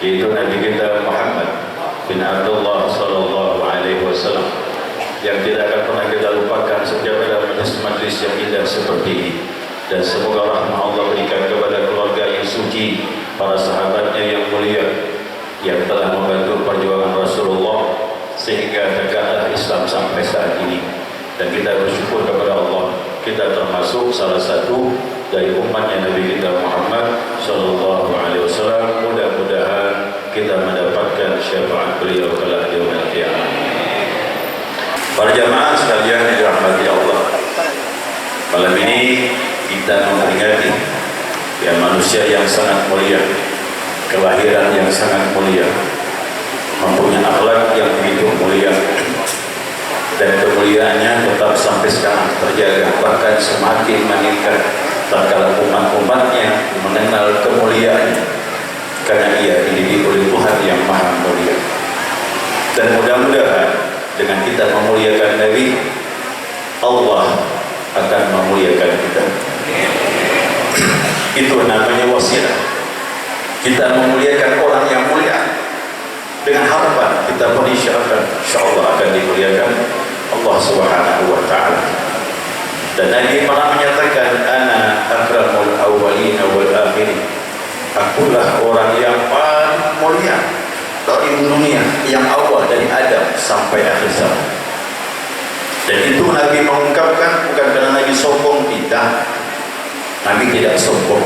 yaitu Nabi kita Muhammad bin Abdullah sallallahu alaihi wasallam, yang tidak akan pernah kita lupakan setiap ada majlis yang indah seperti ini. Dan semoga rahmat Allah berikan kepada keluarga yang suci, para sahabatnya yang mulia, yang telah membantu perjuangan Rasulullah sehingga tegaklah Islam sampai saat ini. Dan kita bersyukur kepada Allah, kita termasuk salah satu dari umatnya Nabi kita Muhammad sallallahu alaihi wasallam. Mudah-mudahan kita mendapatkan syafaat beliau kelak di yaumil qiyamah. Para jamaah sekalian yang dirahmati Allah, malam ini kita memperingati manusia yang sangat mulia, kelahiran yang sangat mulia, mempunyai akhlak yang begitu mulia, dan kemuliaannya tetap sampai sekarang terjaga, bahkan semakin meningkat tatkala umat-umatnya mengenal kemuliaannya, karena ia dididik oleh Tuhan yang maha mulia. Dan mudah-mudahan dengan kita memuliakan Nabi, Allah akan memuliakan kita. Itu namanya wasilah. Kita memuliakan orang yang mulia dengan harapan kita pun insyaallah akan dimuliakan Allah Subhanahu wa taala. Dan Nabi pernah menyatakan, ana akramul awwalin wal akhirin. Akulah orang yang paling mulia dari dunia, yang awal dari Adam sampai akhir zaman. Dan itu Nabi mengungkapkan bukan karena Nabi sombong, tidak. Nabi tidak sombong,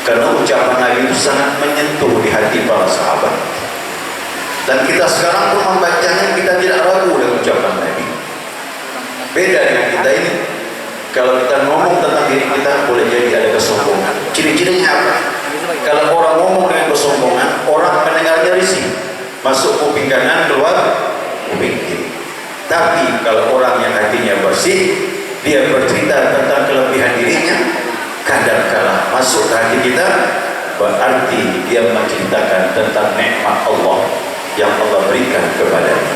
karena ucapan Nabi itu sangat menyentuh di hati para sahabat. Dan kita sekarang pun membacanya, kita tidak ragu dengan ucapan Nabi. Beda dengan kita ini. Kalau kita ngomong tentang diri kita, boleh jadi ada kesombongan. Ciri-cirinya apa? Kalau orang ngomong dengan kesombongan, orang mendengarnya risih, masuk kuping kanan, keluar kuping kiri. Tapi kalau orang yang hatinya bersih, dia bercerita tentang kelebihan dirinya, kadang-kala masuk ke hati kita, berarti dia menceritakan tentang nikmat Allah yang Allah berikan kepadanya.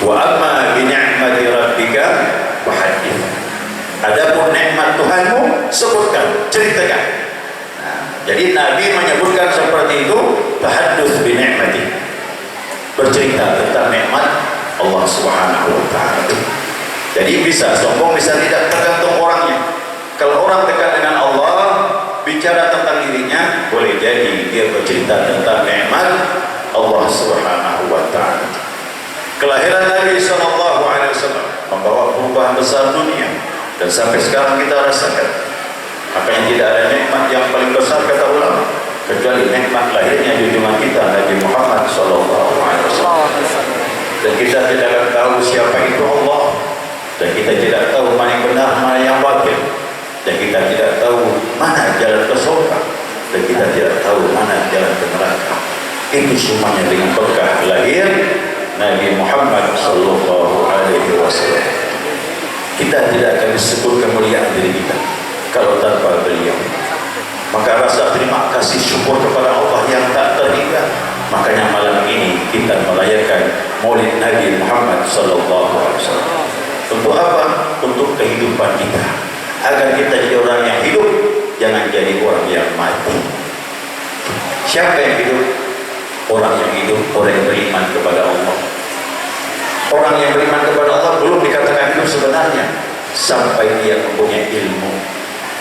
Wa amma bi ni'mati rabbika fahaddits. Adapun nikmat Tuhanmu, sebutkan, ceritakan. Nah, jadi Nabi menyebutkan seperti itu, tahaddus bi ni'mati, bercerita tentang nikmat Allah Subhanahu wa taala. Jadi bisa sombong, bisa tidak, tergantung orangnya. Kalau orang dekat dengan Allah, bicara tentang dirinya, boleh jadi dia bercerita tentang nikmat Allah Subhanahu wa taala. Kelahiran Nabi sallallahu alaihi wasallam membawa perubahan besar dunia, dan sampai sekarang kita rasakan. Makanya tidak ada nikmat yang paling besar, kata ulama, kecuali nikmat lahirnya junjungan kita Nabi Muhammad sallallahu alaihi wasallam. Dan kita tidak akan tahu siapa itu Allah, dan kita tidak tahu mana yang benar, mana yang batil, dan kita tidak tahu mana jalan ke surga, dan kita tidak tahu mana jalan ke neraka. Itu semuanya dengan berkah lahir Nabi Muhammad sallallahu alaihi wasallam. Kita tidak akan disebut kemuliaan diri kita kalau tanpa beliau. Maka rasa terima kasih syukur kepada Allah yang tak terhingga. Makanya malam ini kita merayakan Maulid Nabi Muhammad sallallahu alaihi wasallam. Untuk apa? Untuk kehidupan kita, agar kita jadi orang yang hidup, jangan jadi orang yang mati. Siapa yang hidup? Orang yang hidup, orang yang beriman kepada Allah. Orang yang beriman kepada Allah belum dikatakan hidup sebenarnya sampai dia mempunyai ilmu.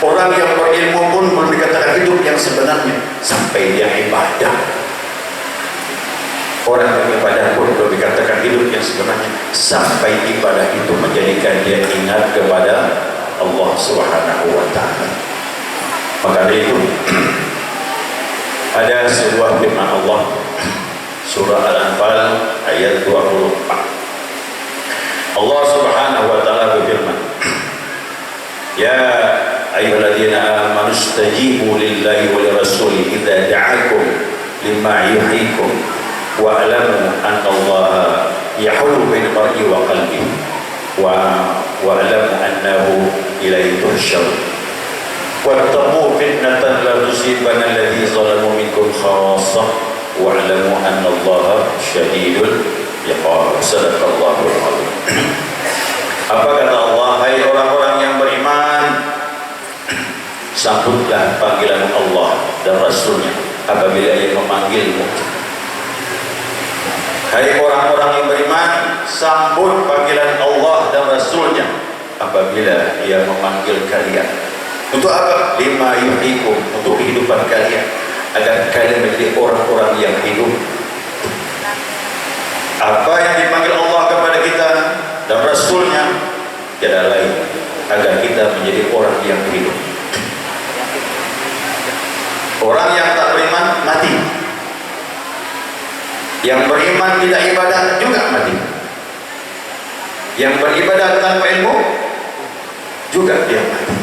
Orang yang berilmu pun belum dikatakan hidup yang sebenarnya sampai dia ibadah. Orang yang ibadah pun belum dikatakan hidup yang sebenarnya sampai ibadah itu menjadikan dia ingat kepada Allah Subhanahu wa taala. Maka dari itu ada sebuah firman Allah, surah Al-Anfal ayat 24. Allah Subhanahu wa taala berfirman, ya ayyuhalladzina amanu istajibu lillahi wa lirrasuli idza da'akum lima yuhyikum wa'lamu anna Allaha yahulu bainal mar'i wa qalbihi wa'lamu annahu ilaihi tuhsyarun wattaqu fitnatan la tusibanna alladzi zalamu minkum khassah wa'lamu anna Allaha syadidul iqab. Sadaqallahul azim. Apa kata Allah? Hai orang-orang yang beriman, sambutlah panggilan Allah dan Rasulnya apabila ia memanggilmu. Hai orang-orang yang beriman, sambut panggilan Allah dan Rasulnya apabila ia memanggil kalian. Untuk apa? Lima yuhyikum, untuk kehidupan kalian, agar kalian menjadi orang-orang yang hidup. Apa yang dipanggil Allah kepada kita dan Rasulnya tiada lain agar kita menjadi orang yang hidup. Orang yang tak beriman mati, yang beriman tidak ibadah juga mati, yang beribadah tanpa ilmu juga dia mati.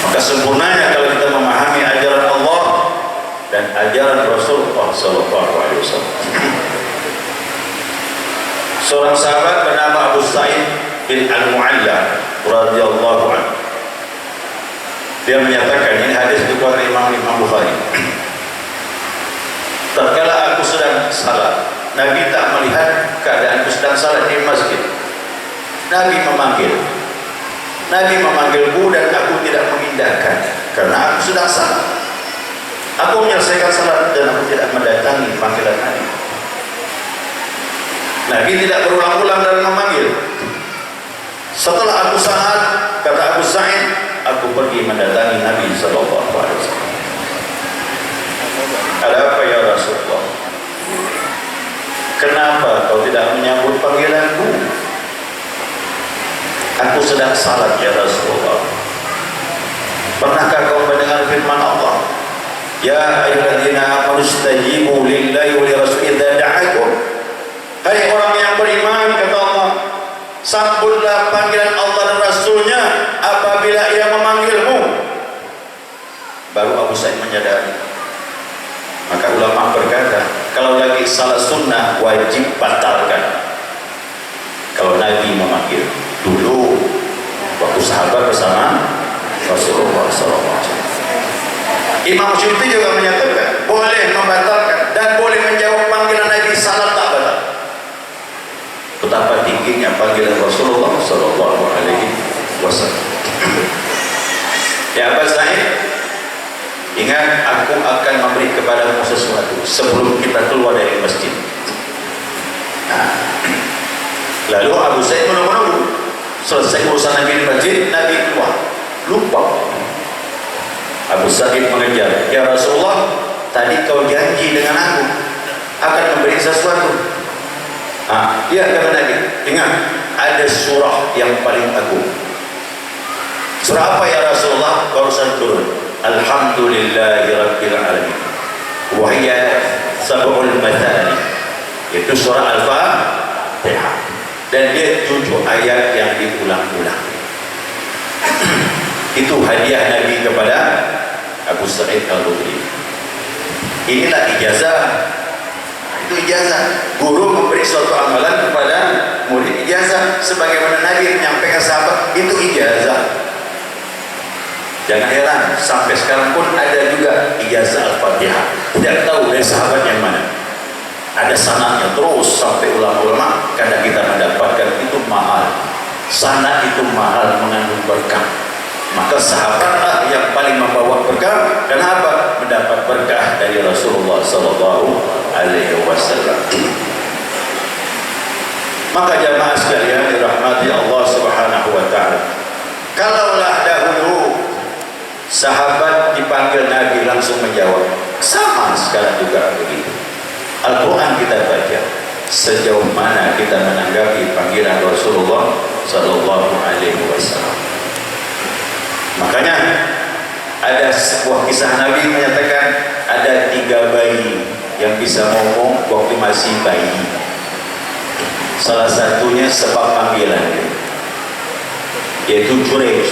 Maka sempurnanya kalau kita memahami ajaran Allah dan ajaran Rasulullah SAW. Seorang sahabat bernama Abu Sa'id bin Al-Mu'alla radhiyallahu anhu, dia menyatakan, ini hadis dikeluarkan Imam Bukhari, tatkala aku sedang salat, Nabi tak melihat keadaanku sedang salat di masjid. Nabi memanggilku dan aku tidak mengindahkan karena aku sedang salat. Aku menyelesaikan salat dan aku tidak mendatangi panggilan Nabi. Nabi tidak berulang-ulang dalam memanggil. Setelah aku salat, kata Abu Sa'id, aku pergi mendatangi Nabi SAW. Ada apa ya Rasulullah? Kenapa kau tidak menyambut panggilanku? Aku sedang salat ya Rasulullah. Pernahkah kau mendengar firman Allah? Ya ayyuhalladzina amanu istajibu lillahi wa lirasuli idza da'akum. Hai orang yang beriman, kata Allah, sambutlah panggilan Allah dan Rasulnya apabila ia memanggilmu. Baru Abu Sa'id menyadari. Maka ulama berkata, kalau lagi salah sunnah wajib batalkan. Kalau Nabi memanggil, dulu waktu sahabat bersama Rasulullah SAW. Imam Syuuti juga menyatakan boleh membatalkan dan boleh menjawab panggilan Nabi, salat tak batal. Betapa tingginya panggilan Rasulullah SAW. Ya Abu Sa'id, ingat, aku akan memberi kepadamu sesuatu sebelum kita keluar dari masjid. Nah, lalu Abu Sa'id menunggu. Selesai urusan Nabi di masjid, Nabi keluar. Lupa. Abu Sa'id mengejar, ya Rasulullah, tadi kau janji dengan aku akan memberi sesuatu. Ya kata Nabi, ingat, ada surah yang paling agung. Surah apa ya Rasulullah? Barusan turun, Alhamdulillahi Rabbil Alamin, wahiyya sab'ul mathani, itu surah Al-Fatihah, dan dia 7 ayat yang diulang-ulang. Itu hadiah Nabi kepada Abu Sa'id Al-Khudri. Inilah ijazah. Itu ijazah. Guru memberi suatu amalan kepada murid, ijazah. Sebagaimana Nabi menyampaikan sahabat, itu ijazah. Jangan heran, sampai sekarang pun ada juga ijazah Al-Fatihah. Tidak tahu dari sahabat yang mana. Ada sanadnya terus sampai ulama-ulama. Karena kita mendapatkan itu mahal. Sanad itu mahal, mengandung berkah. Maka sahabatlah yang paling membawa berkah. Kenapa? Mendapat berkah dari Rasulullah SAW. Maka jamaah sekalian dirahmati Allah Subhanahu wa Ta'ala, kalaulah dahulu sahabat dipanggil Nabi langsung menjawab, sama sekarang juga begitu. Al-Quran kita baca, sejauh mana kita menanggapi panggilan Rasulullah SAW. Makanya ada sebuah kisah Nabi menyatakan ada 3 bayi yang bisa ngomong waktu masih bayi. Salah satunya sebab panggilan, yaitu Jurej.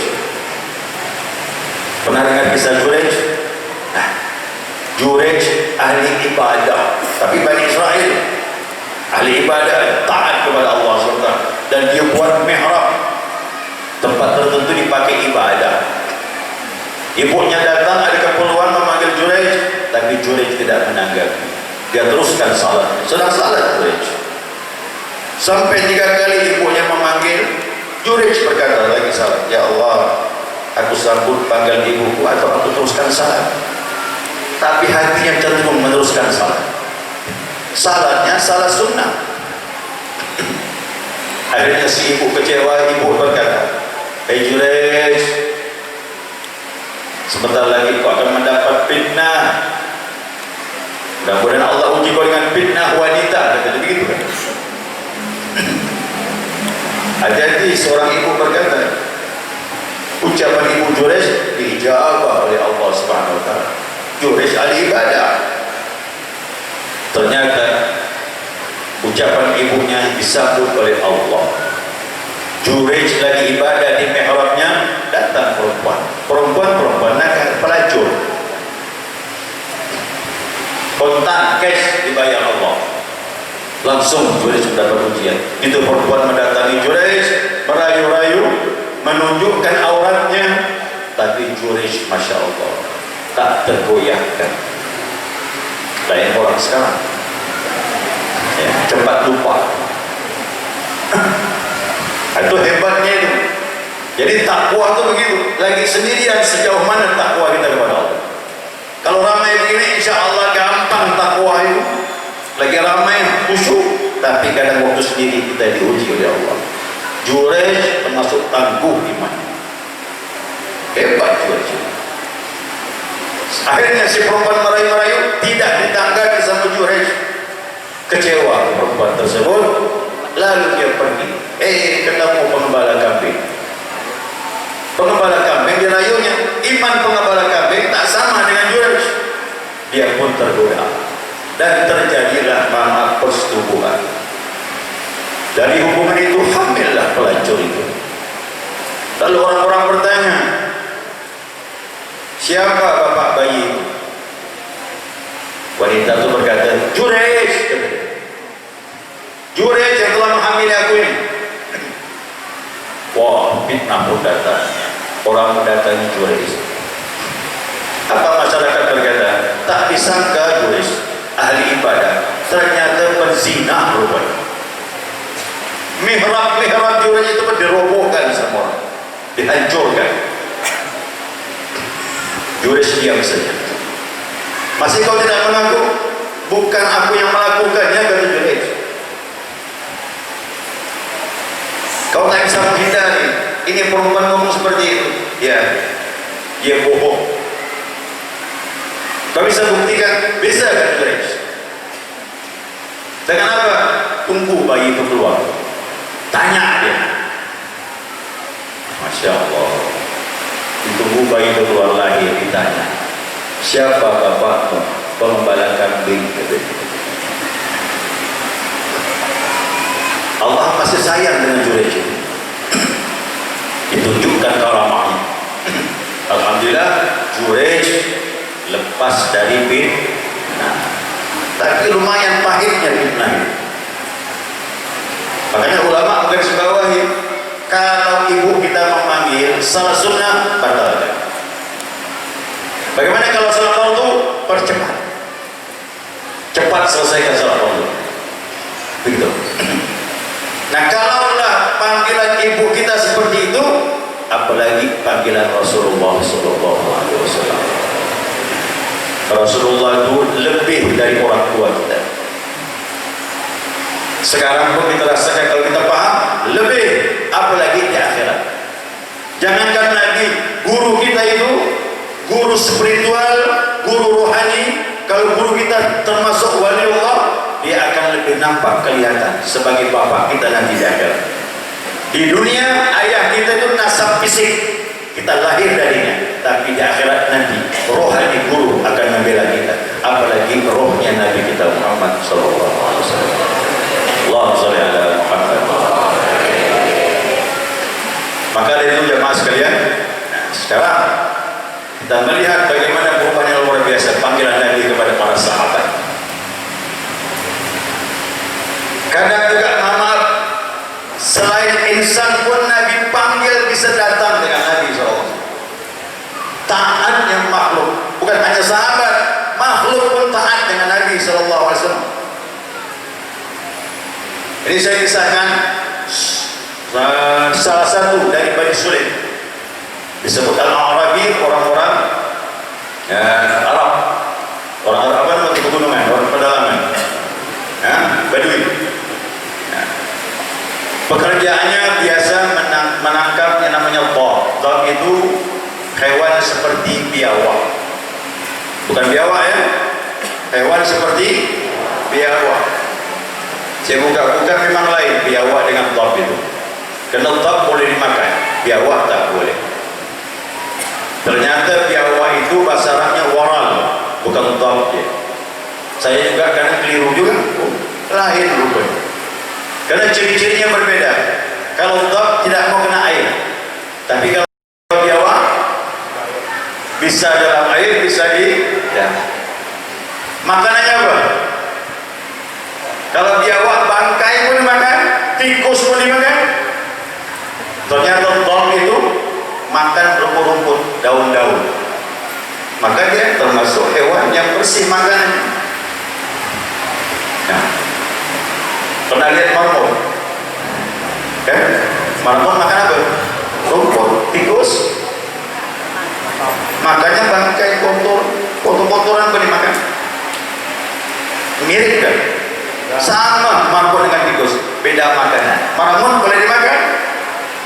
Pernah dengar kisah Jurej? Nah, Jurej ahli ibadah, tapi Bani Israel ahli ibadah, taat kepada Allah SWT, dan dia buat mihrab, tempat tertentu dipakai ibadah. Ibunya datang, ada keperluan memanggil Jurej, tapi Jurej tidak menanggapi. Dia teruskan salat, sedang salat Jurej. Sampai 3 kali ibunya memanggil, Jurej berkata lagi salat, ya Allah, aku sambut panggil ibuku atau aku teruskan salat. Tapi hatinya cenderung meneruskan salat. Salatnya salat sunnah. Akhirnya si ibu kecewa, ibu berkata, "Hei Jurej, sebentar lagi kau akan mendapat fitnah. Mudah-mudahan Allah uji kau dengan fitnah wanita." Kata begitu kan. Jadi seorang ibu berkata, ucapan ibu Jurej dijawab oleh Allah Subhanahu wa taala. Jurej ahli ibadah. Ternyata ucapan ibunya disambut oleh Allah. Jurej lagi ibadah di mihrabnya, datang perempuan nakal, pelacur, kontan cash dibayar Allah. Langsung Jurej mendapat ujian. Itu perempuan mendatangi Jurej, merayu-rayu, menunjukkan auratnya, tapi Jurej masya Allah tak tergoyahkan. Lain orang sekarang ya, cepat lupa. Itu hebatnya itu. Jadi takwa itu begitu, lagi sendirian sejauh mana takwa kita kepada Allah. Kalau ramai begini insya Allah gampang takwa itu. Lagi ramai khusyuk, tapi kadang waktu sendiri kita diuji oleh Allah. Jurej termasuk tangguh iman, hebat Jurej. Akhirnya si perempuan merayu-rayu tidak ditanggapi sama Jurej. Kecewa perempuan tersebut, lalu dia pergi. Ketemu pengembala kambing. Pengembala kambing dirayunya. Iman pengembala kambing tak sama dengan Jurej. Dia pun tergoda dan terjadilah maaf persetubuhan. Dari hubungan itu hamillah pelacur itu. Lalu orang-orang bertanya, siapa bapak bayi itu? Wanita itu berkata, Jurej. Jurej yang telah menghamili aku ini. Wah, fitnah pun datang. Orang mendatangi Jurej. Apa masyarakat berkata? Tak disangka Jurej ahli ibadah, ternyata penzina rupanya. Mihrab Jurej itu dirobohkan sama orang, dihancurkan. Jurej diam saja. Masih kau tidak mengaku? Bukan aku yang melakukannya, kata Jurej. Kau tak bisa menghindari. Ini perempuan ngomong seperti itu. Ya, dia bohong. Kau bisa buktikan? Bisa kan Jurej? Dengan apa? Tunggu bayi itu keluar. Tanya dia. Masya Allah. Ditunggu bayi itu keluar lagi, ditanya, siapa bapakmu? Pengembala kambing. Allah masih sayang dengan Jurej. Ditunjukkan karamahnya. Alhamdulillah Jurej lepas dari fitnah. Tapi lumayan pahitnya fitnah. Makanya ulama menggarisbawahi, kalau ibu kita memanggil salat sunnah, batalkan. Bagaimana kalau salat fardu? Percepat. Cepat selesaikan salat fardu. Begitu. Nah, kalaulah panggilan ibu kita seperti itu, apalagi panggilan Rasulullah SAW. Rasulullah itu lebih dari orang tua kita. Sekarang pun kita rasakan, kalau kita paham, lebih, apalagi di akhirat. Jangankan lagi guru kita itu, guru spiritual, guru rohani, kalau guru kita termasuk waliullah, dia akan lebih nampak kelihatan sebagai bapak kita nanti di akhirat. Di dunia ayah kita itu nasab fisik, kita lahir darinya, tapi di akhirat nanti rohani guru akan membela kita, apalagi rohnya Nabi kita Muhammad sallallahu alaihi wasallam. Allahumma shalli ala Muhammad. Maka dari itu jemaah sekalian, nah, sekarang kita melihat bagaimana perubahan yang luar biasa panggilan Nabi kepada para sahabat. Kadang juga maaf, selain insan pun Nabi panggil bisa datang dengan Nabi SAW. Taat yang makhluk, bukan hanya sahabat, makhluk pun taat dengan Nabi SAW. Ini saya kisahkan salah satu dari Bani Sulaim. Disebut Al-Arabi, orang-orang Arab, orang Arab apa namanya, pegunungan, orang pedalaman, Badui. Pekerjaannya biasa menangkap yang namanya dhab. Dhab itu hewan seperti biawak, bukan biawak ya, hewan seperti biawak. Saya buka-buka memang lain biawak dengan dhab itu. Karena dhab boleh dimakan, biawak tak boleh. Ternyata biawak itu bahasa Arabnya waral, bukan dhab dia. Saya juga kadang keliru juga, lain rupanya. Karena ciri-cirinya berbeda. Kalau dhab tidak mau kena air, tapi kalau biawak bisa dalam air, bisa di makanannya apa? Kalau biawak bangkai pun dimakan, tikus pun dimakan. Ternyata dhab itu makan rumput-rumput, daun-daun. Maka dia termasuk hewan yang bersih makanannya. Pernah lihat marmut? Marmut makan apa? Rumput. Tikus makannya bangkai, kotor-kotoran pun dimakan. Mirip kan? Sama marmut dengan tikus, beda makanan. Marmut boleh dimakan,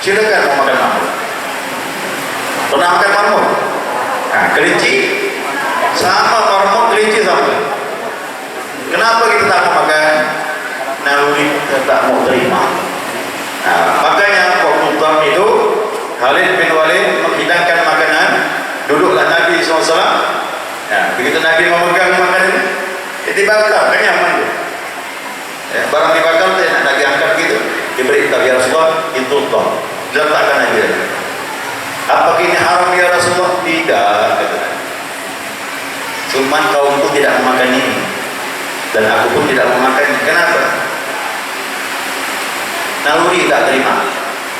silakan mau makan marmut. Pernah makan marmut? Kelinci sama, marmut kelinci sama. Kenapa kita tak mau makan? Naluri kita tak mau terima. Makanya waktu dhab itu Khalid bin Walid menghidangkan makanan, duduklah Nabi SAW. Begitu Nabi memegang makanan itu dibakar, kan nyaman tu. Barang dibakar tu nak diangkat gitu, diberi tahu, ya Rasulullah, itu dhab. Diletakkan aja. Apakah ini haram ya Rasulullah? Tidak, kata Nabi. Cuman kaumku tidak memakan ini, dan aku pun tidak memakannya. Kenapa? Naluri tak terima.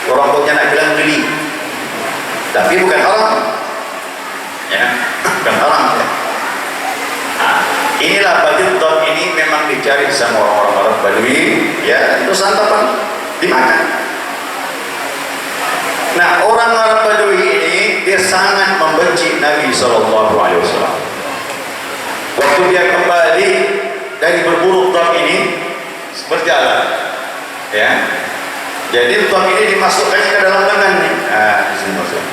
Orang punya nak bilang geli, tapi bukan haram, bukan haram ya. Inilah batin dhab ini memang dicari sama orang-orang Arab Badui, ya, itu santapan dimakan. Nah, orang Arab Badui ini dia sangat membenci Nabi SAW. Waktu dia kembali dari berburu dhab ini, berjalan, ya. Jadi dhab ini dimasukkannya ke dalam lengan nih. Di sini masuk.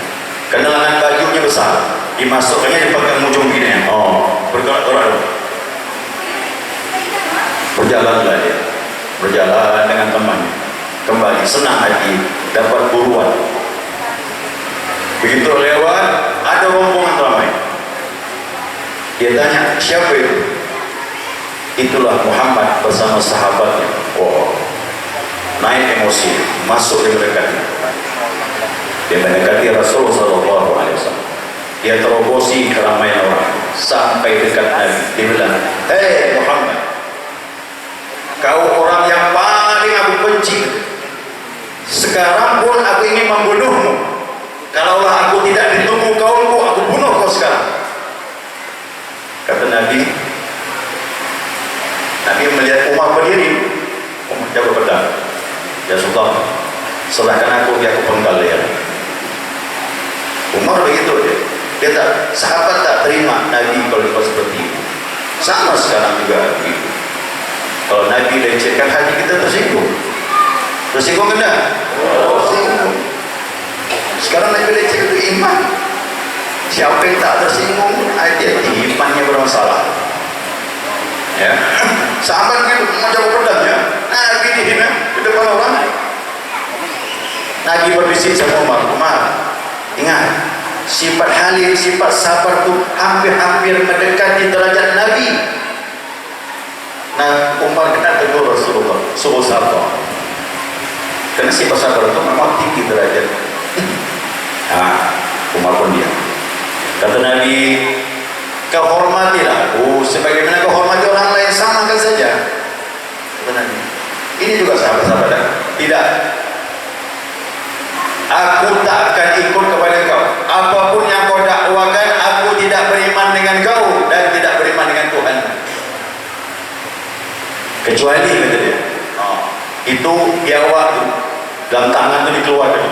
Karena lengan bajunya besar, dimasukkannya di bagian ujung gini. Bergerak-gerak. Berjalanlah dia, berjalan dengan temannya. Kembali senang hati, dapat buruan. Begitu lewat, ada rombongan ramai. Dia tanya, siapa itu? Itulah Muhammad bersama sahabatnya. Naik emosi, masuk di mendekati. Dia mendekati Rasulullah SAW. Dia terobosi keramaian orang sampai dekat Nabi. Dia bilang, hei Muhammad, kau orang yang paling aku benci. Sekarang pun aku ingin membunuhmu. Kalaulah aku tidak ditunggu kaumku, aku bunuh kau sekarang. Kata Nabi melihat Umar berdiri. Umar jawab pedang. Ya Sultan, serahkan aku, dia aku penggal dia. Umar begitu dia tak, sahabat tak terima Nabi kalau seperti itu. Sama sekarang juga begitu. Kalau Nabi lecehkan, hati kita tersinggung. Tersinggung kena? Tersinggung. Sekarang Nabi lecehkan itu iman. Siapa yang tak tersinggung, dia imannya bermasalah. Ya, sahabat gitu mau jawab pedangnya. Nabi dihina di depan orang. Nabi berbisik sama Umar, ingat, sifat halim, sifat sabar itu hampir-hampir mendekati derajat Nabi. Nah, Umar kena tegur Rasulullah, suruh sabar. Karena sifat sabar itu memang tinggi derajat. Umar pun diam. Kata Nabi, kau hormatilah aku sebagaimana kau hormati orang lain, samakan saja. Kata Nabi, ini juga sahabat-sahabat. Tidak, aku tak akan ikut kepada kau. Apapun yang kau dakwakan, aku tidak beriman dengan kau dan tidak beriman dengan Tuhan. Kecuali kata dia, itu biawak dalam tangan itu dikeluarkan,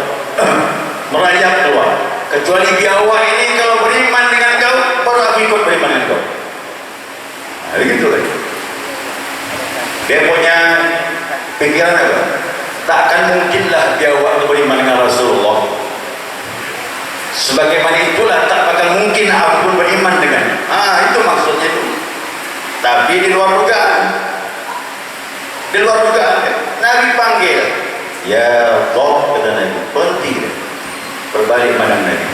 merayap keluar. kecuali biawak ini kalau beriman dengan kau baru aku ikut beriman dengan kau. Nah, begitu kan. Dia punya pikiran apa? Takkan mungkinlah biawak beriman dengan Rasulullah. Sebagaimana itulah tak bakal mungkin aku pun beriman dengannya. Itu maksudnya itu. Tapi di luar dugaan. Di luar dugaan. Nabi panggil, ya Allah, kata Nabi, berhenti. Berbalik pandang Nabi.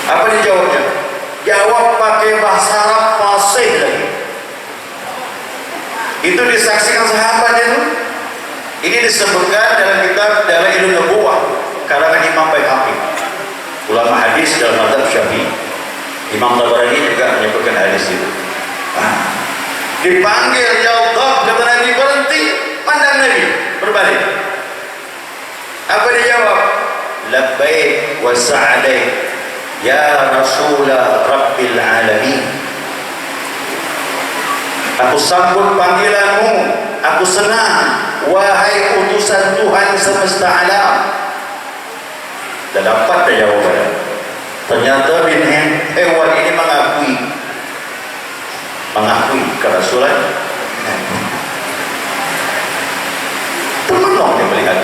Apa dijawabnya? Jawab pakai bahasa Arab fasih lagi. Itu disaksikan sahabat itu. Ini disebutkan dalam kitab Dalailun Nubuwah karangan Imam Baihaqi, ulama hadis dalam mazhab Syafi'i. Imam Tabarani juga menyebutkan hadis itu. Dipanggil, ya Allah, kata Nabi, berhenti, pandang Nabi, berbalik. Apa dia jawab? Labbaik wa sa'daik ya Rasulullah Rabbil Alamin. Aku sambut panggilanmu, aku senang, wahai utusan Tuhan semesta alam. Dan dapat dia jawabannya. Ternyata hewan ini mengakui kerasulan. Termenung dia melihat.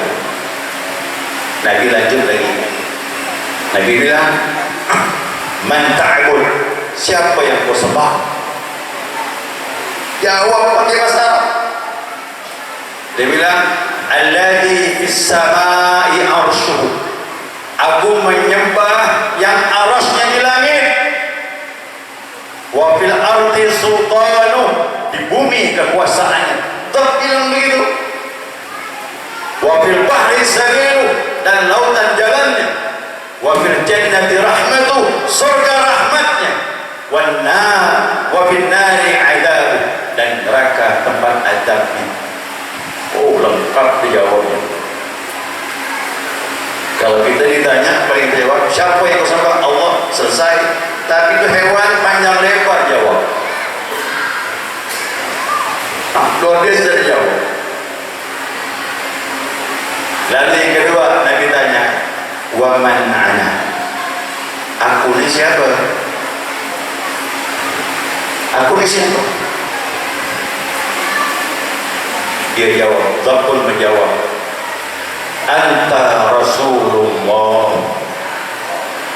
Nabi lanjut lagi. Nabi bilang, man ta'bud, siapa yang kau sembah? Jawab pakai bahasa Arab. Dia bilang, alladhi fis samai arshuhu, aku menyembah yang arasnya di langit, wa fil ardi sultanuh, di bumi kekuasaannya. Terbilang begitu. Wa fil bahri sabiluh, dan lautan jalannya. Wa fil jannati rahmatuh, surga rahmatnya. Wan nar, wa fil nari adabuh, dan neraka tempat adabnya. Oh, lengkap dijawabnya. Kalau kita ditanya, paling jawab, siapa yang kau sembah? Allah, selesai. Tapi itu hewan panjang lebar jawab. Luar biasa dari jawab. Lalu yang kedua, Nabi tanya, wa man ana, aku ni siapa? Aku ni siapa? Dia jawab, Zabul menjawab, anta Rasulullah,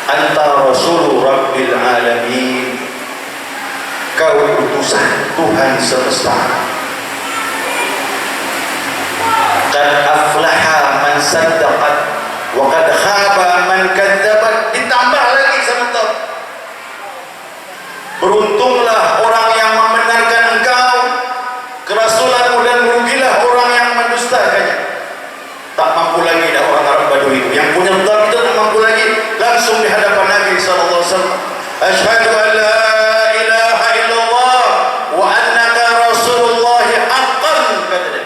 anta Rasul Rabbil Alamin, kau utusan Tuhan semesta. Qad aflaha man saddaqat wa qad khaba man kadzabat. Ditambah lagi sebentar, beruntunglah orang yang membenarkan engkau, kerasulanmu, dan merugilah orang yang mendustakannya. Tak mampu lagi dah orang Arab Badui itu, yang punya dam itu tak mampu lagi, langsung di hadapan Nabi SAW. Asyhadu an la ilaha illallah wa annaka Rasulullah haqqan, kata dia.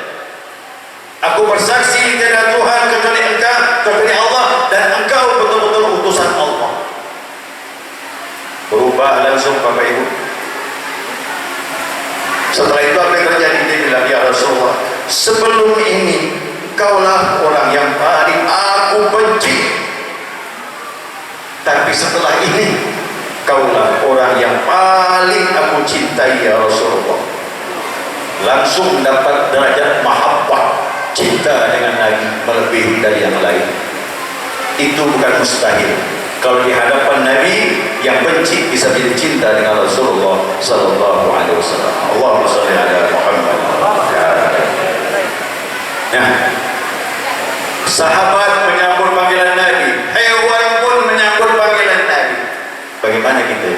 Aku bersaksi tiada Tuhan kecuali engkau, kecuali Allah, dan engkau betul-betul utusan Allah. Berubah langsung Bapak Ibu. Setelah itu apa yang terjadi? Dia bilang, ya Rasulullah, sebelum ini kaulah orang yang paling aku benci, tapi setelah ini kaulah orang yang paling aku cintai, ya Rasulullah. Langsung dapat derajat mahabbah, cinta dengan Nabi melebihi dari yang lain. Itu bukan mustahil. Kalau di hadapan Nabi, yang benci bisa jadi cinta dengan Rasulullah sallallahu alaihi wasallam. Allahumma shalli ala Muhammad. Ya. Sahabat menyambut panggilan Nabi, hewan pun menyambut panggilan Nabi. Bagaimana kita?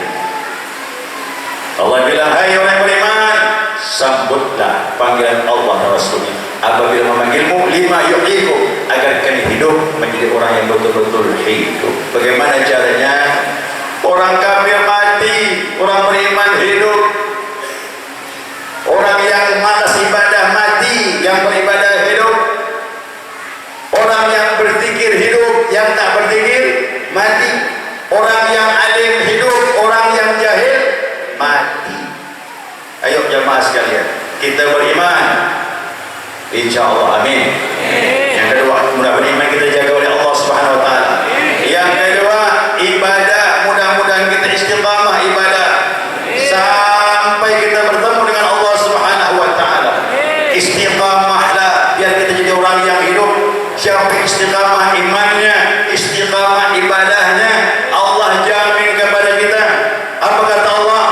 Allah bilang, hai orang beriman, sambutlah panggilan Allah dan Rasulnya. Apabila memanggilmu, lima yuhyikum, agar kalian hidup menjadi orang yang betul-betul hidup. Bagaimana caranya? Orang kafir mati, orang beriman hidup. Orang yang malas ibadah mati, yang beribadah hidup. Orang yang berzikir hidup, yang tak berzikir mati. Orang yang alim hidup, orang yang jahil mati. Ayo jemaah sekalian, kita beriman, insya Allah, amin. Yang kedua, mudah beriman kita jaga oleh Allah Subhanahu Subhanahu wa taala. Yang kedua, ibadah, mudah-mudahan kita istiqamah ibadah sampai kita bertemu dengan Allah Subhanahu wa taala. Istiqamahlah biar kita jadi orang yang hidup. Siapa istiqamah imannya, istiqamah ibadahnya, Allah jamin kepada kita. Apa kata Allah?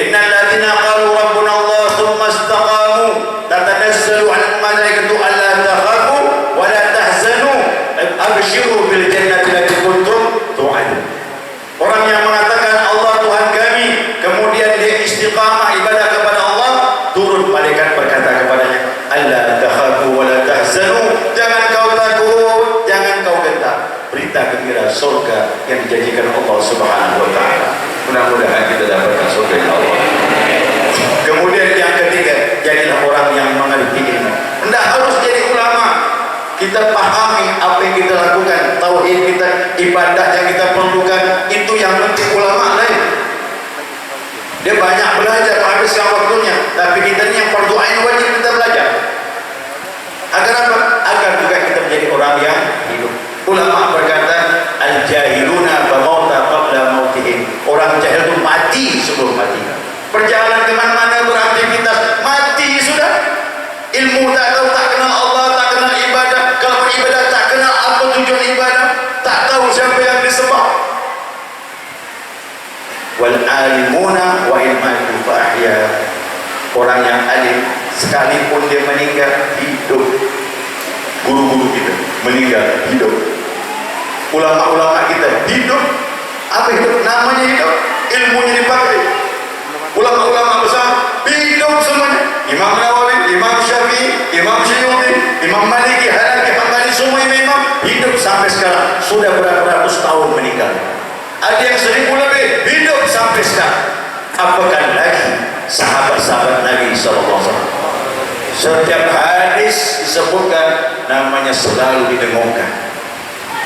Innal ladzina qalu rabbuna Allah tsumma istaqamu tatanazzalu 'alaihim malaikatu alla takhafu wa la tahzanu abshiru bil jannati allati kuntum tu'adun. Orang yang mengatakan Allah Tuhan kami, kemudian dia istiqamah ibadah kepada Allah, turun malaikat berkata kepadanya, alla takhafu wa la tahzanu, jangan kau takut, jangan kau gentar. Berita gembira surga yang dijanjikan Allah Subhanahu wa taala. Mudah-mudahan kita dapatkan surga Allah. Kemudian yang ketiga, jadilah orang yang mengerti ilmu. Tidak harus jadi ulama. Kita pahami apa yang kita lakukan, tauhid kita, ibadah yang kita perlukan, itu yang penting. Ulama lain dia banyak belajar menghabiskan waktunya, tapi kita ini yang fardu ain wajib kita belajar. Agar apa? Agar juga kita menjadi orang yang hidup. Ulama berkata, al-jahiluna famauta qabla mautihim. Orang jahil itu mati sebelum mati. Perjalanan kemana-mana, beraktivitas, mati sudah. Ilmu tak tahu, tak kenal Allah, tak kenal ibadah. Kalau beribadah tak kenal apa tujuan ibadah, tak tahu siapa yang disembah. Wal alimuna wa ilmatu fa'ahya. Orang yang alim sekalipun dia meninggal, hidup. Guru-guru kita meninggal, hidup. Ulama-ulama kita hidup. Apa hidup? Namanya hidup. Ilmunya dipakai. Ulama-ulama besar hidup semuanya. Imam Nawawi, Imam Syafi'i, Imam Syuyuti, Imam Maliki, Hanafi, Hambali, semua imam hidup sampai sekarang. Sudah berapa ratus tahun meninggal. Ada yang 1000 lebih hidup sampai sekarang. Apakah lagi sahabat-sahabat Nabi SAW? Setiap hadis disebutkan namanya selalu didengungkan.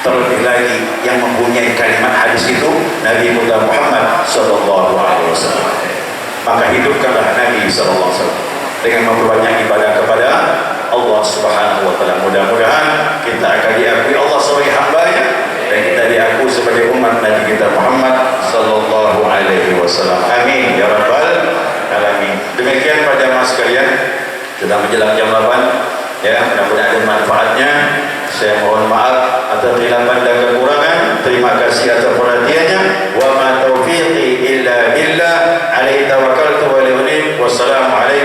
Terlebih lagi yang mempunyai kalimat hadis itu Nabi Muhammad SAW. Maka hidupkanlah Nabi SAW dengan memperbanyak ibadah kepada Allah Subhanahu wa taala. Mudah-mudahan kita akan diakui Allah sebagai hamba-Nya dan kita diakui sebagai umat Nabi kita Muhammad sallallahu alaihi wasallam. Amin ya rabbal alamin. Demikian pada mas sekalian, sudah menjelang jam 8 ya, mudah-mudahan ada manfaatnya. Saya mohon maaf atas khilafan dan kekurangan. Terima kasih atas perhatiannya. Wa ma taufiqi illa billah, alaihi tawakkaltu wa ilaihi unib. Wassalamu alaikum.